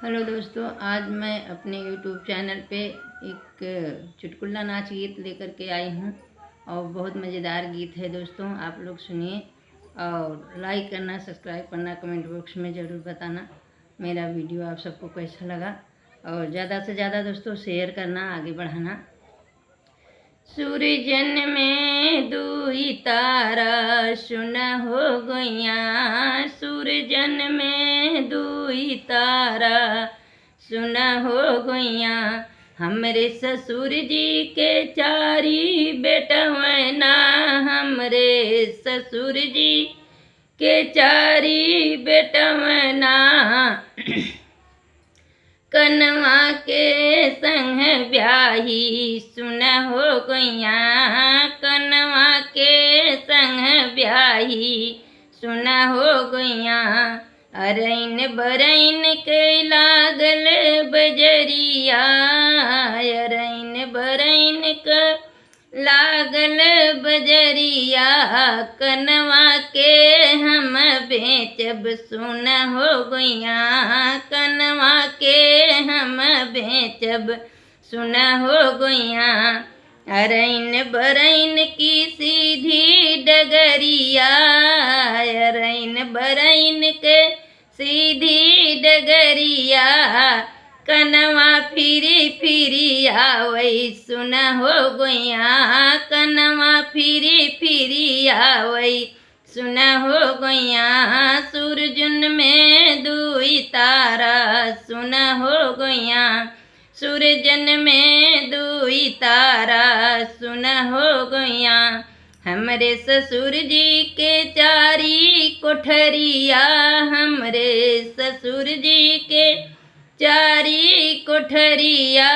Hello दोस्तों, आज मैं अपने YouTube चैनल पे एक चुटकुला नाच गीत लेकर के आई हूँ और बहुत मज़ेदार गीत है दोस्तों। आप लोग सुनिए और लाइक करना, सब्सक्राइब करना, कमेंट बॉक्स में ज़रूर बताना मेरा वीडियो आप सबको कैसा लगा। और ज़्यादा से ज़्यादा दोस्तों शेयर करना, आगे बढ़ाना। सूरजन में दुई तारा सुना हो गइया, सूरजन में दुई तारा सुना हो गइया। हमरे ससुर जी के चारी बेटवना, हमरे ससुर जी के चारी बेटवना। कनवा के संग ब्याही सुना हो गइया, कनवा के संग ब्याही सुना हो गइया। अरैन बरैन के लागल बजरिया, अरैन बरैन के लागल बजरिया। कनवा के हम बेचब सुना हो गइया, कनवा के हम बेचब सुना हो गइया। अरैन बरैन की सीधी डगरिया, अरैन बरैन के सीधी डगरिया। कनवा फिरी फिरी आवै सुना हो गइया, कनवा फिरी फिरी आवै सुना हो गइया। सूरजन में दुई तारा सुना हो गइया, सूरजन में दुई तारा सुना हो गइया। हमरे ससुर जी के चारी कोठरिया, हमरे ससुर जी के चारी कोठरिया।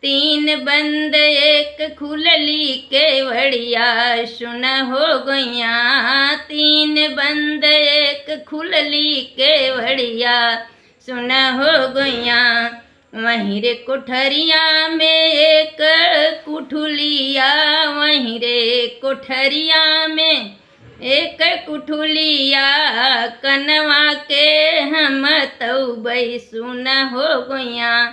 तीन बंद एक खुलली केवड़िया सुना हो गइया, तीन बंद एक खुलली केवड़िया सुना हो गइया। वहीं रे कोठरिया में एक कुठुलिया, वहीं रे कोठरिया में एक कुठुलिया। कनवा के हम तौबै सुना हो गइया,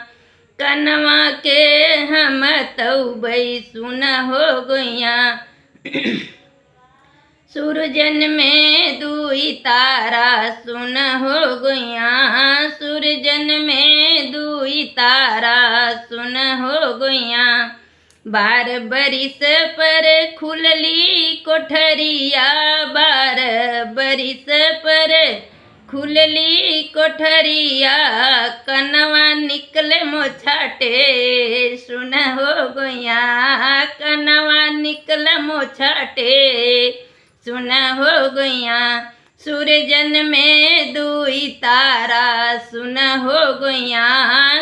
कनवा के हम तौबै सुना हो गइया। सूरजन में दुई तारा सुना हो गइया, सूरजन में दुई तारा सुना हो गइया। 12 बरिस पर खुलली कोठरिया, 12 बरिस पर खुलली कोठरिया। कनवा निकले मोछाटे सुना हो गइया, कनवा निकले मोछाटे सुना हो गइया। सूरजन में दुई तारा सुना हो गइया,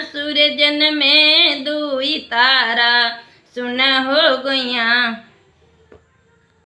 सूरजन में दुई तारा सुना हो गइया।